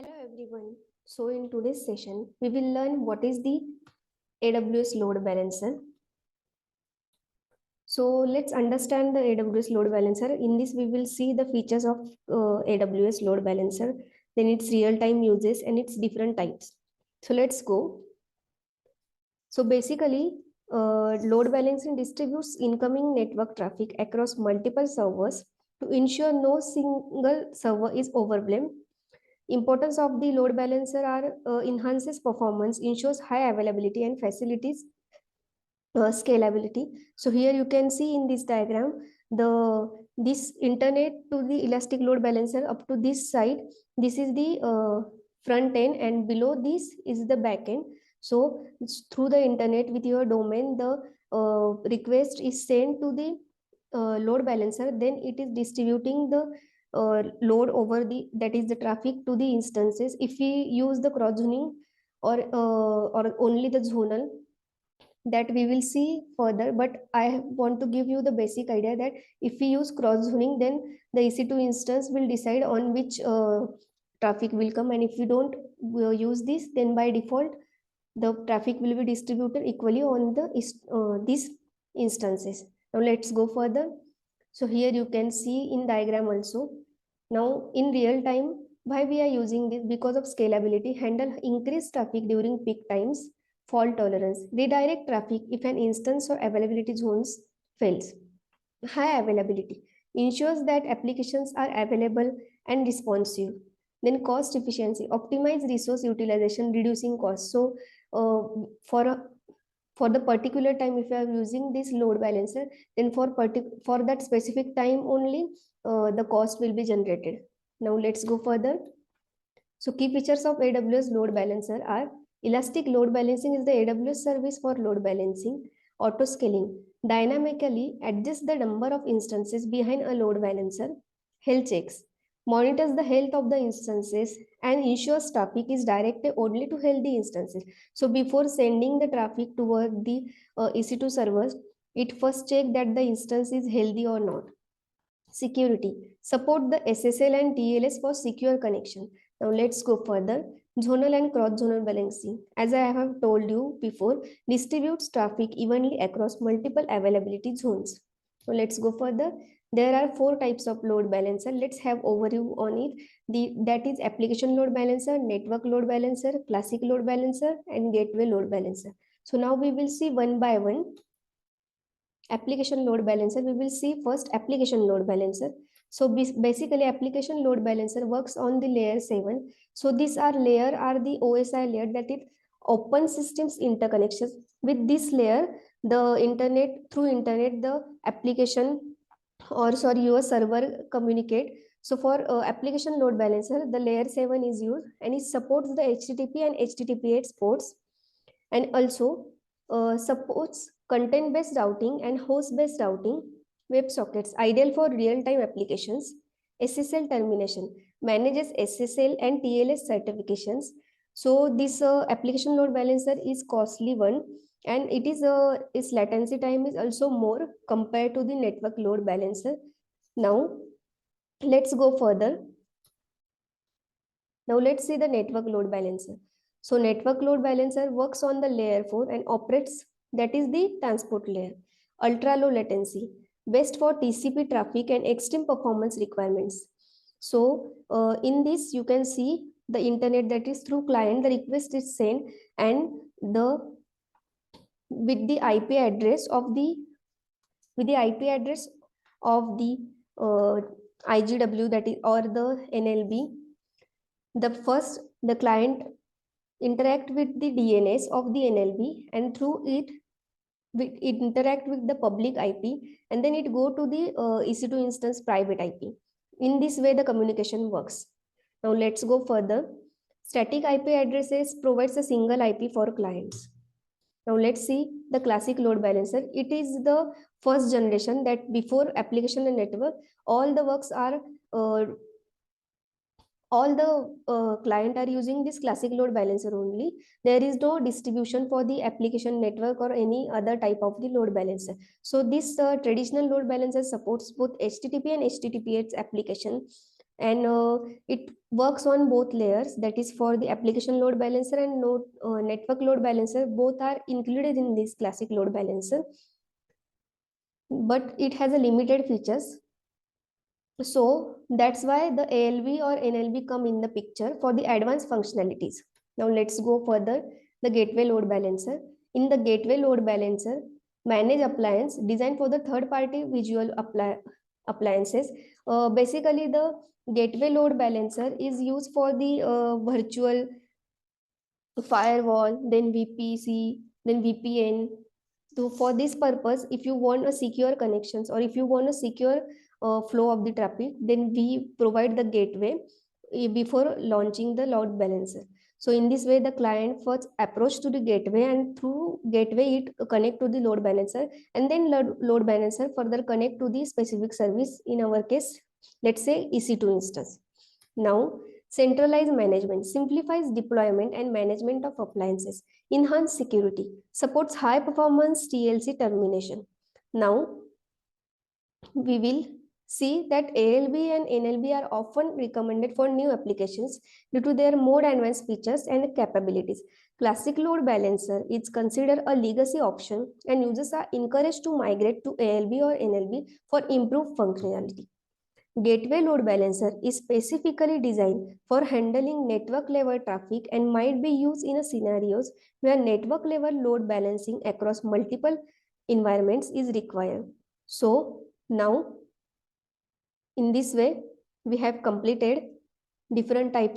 Hello everyone. So in today's session, we will learn what is the AWS load balancer. So let's understand the AWS load balancer. In this, we will see the features of AWS load balancer, then its real-time uses and its different types. So let's go. So basically, load balancing distributes incoming network traffic across multiple servers to ensure no single server is overwhelmed. Importance of the load balancer are enhances performance, ensures high availability and facilities scalability. So here you can see in this diagram the this internet to the elastic load balancer up to this side. This is the front end and below this is the back end. So through the internet with your domain, the request is sent to the load balancer, then it is distributing the load over the, that is the traffic, to the instances. If we use the cross zoning or only the zonal, that we will see further, but I want to give you the basic idea that if we use cross zoning, then the EC2 instance will decide on which traffic will come, and if we don't use this, then by default the traffic will be distributed equally on the these instances. Now let's go further. So here you can see in diagram also. Now in real time, why we are using this? Because of scalability, handle increased traffic during peak times, fault tolerance, redirect traffic if an instance or availability zones fails. High availability ensures that applications are available and responsive. Then cost efficiency, optimize resource utilization, reducing cost. So for a for the particular time, if you are using this load balancer, then for that specific time only the cost will be generated. Now let's go further. So key features of AWS load balancer are: elastic load balancing is the AWS service for load balancing. Auto scaling dynamically adjusts the number of instances behind a load balancer. Health checks monitors the health of the instances and ensures traffic is directed only to healthy instances. So before sending the traffic toward the EC2 servers, it first check that the instance is healthy or not. Security support the SSL and TLS for secure connection. Now let's go further. Zonal and cross zonal balancing, as I have told you before, distributes traffic evenly across multiple availability zones. So let's go further. There are four types of load balancer. Let's have overview on it. That is application load balancer, network load balancer, classic load balancer, and gateway load balancer. So now we will see one by one. Application load balancer, we will see first application load balancer. So basically application load balancer works on the layer 7. So these are layer are the OSI layer, that is open systems interconnections. With this layer, the internet, through internet, the application or sorry your server communicate. So for application load balancer, the layer 7 is used, and it supports the HTTP and HTTP8 ports, and also supports content-based routing and host-based routing. WebSockets, ideal for real-time applications. SSL termination, manages SSL and TLS certifications. So this application load balancer is costly one, and it is its latency time is also more compared to the network load balancer. Now let's go further. Now let's see the network load balancer. So network load balancer works on the layer 4 and operates, that is the transport layer. Ultra low latency, best for TCP traffic and extreme performance requirements. So in this you can see the internet, that is through client, the request is sent, and the with the IP address of the IP address of the IGW, that is, or the NLB. The client interact with the DNS of the NLB, and through it interact with the public IP, and then it go to the EC2 instance private IP. In this way the communication works. Now let's go further. Static IP addresses provides a single IP for clients. Now let's see the classic load balancer. It is the first generation, that before application and network, all the works are all the client are using this classic load balancer only. There is no distribution for the application, network, or any other type of the load balancer. So this traditional load balancer supports both HTTP and HTTP8 application. and it works on both layers, that is for the application load balancer and network load balancer. Both are included in this classic load balancer, but it has a limited features. So that's why the ALB or NLB come in the picture for the advanced functionalities. Now let's go further. The gateway load balancer. In the gateway load balancer, manage appliance designed for the third party visual appliances. Basically, the gateway load balancer is used for the virtual firewall, then VPC, then VPN. So for this purpose, if you want a secure connections or if you want a secure flow of the traffic, then we provide the gateway before launching the load balancer. So in this way, the client first approach to the gateway, and through gateway it connect to the load balancer, and then load balancer further connect to the specific service. In our case, let's say EC2 instance. Now, centralized management simplifies deployment and management of appliances, enhance security, supports high performance TLC termination. Now, we will see that ALB and NLB are often recommended for new applications due to their more advanced features and capabilities. Classic load balancer is considered a legacy option, and users are encouraged to migrate to ALB or NLB for improved functionality. Gateway load balancer is specifically designed for handling network level traffic and might be used in scenarios where network level load balancing across multiple environments is required. So now, in this way, we have completed different types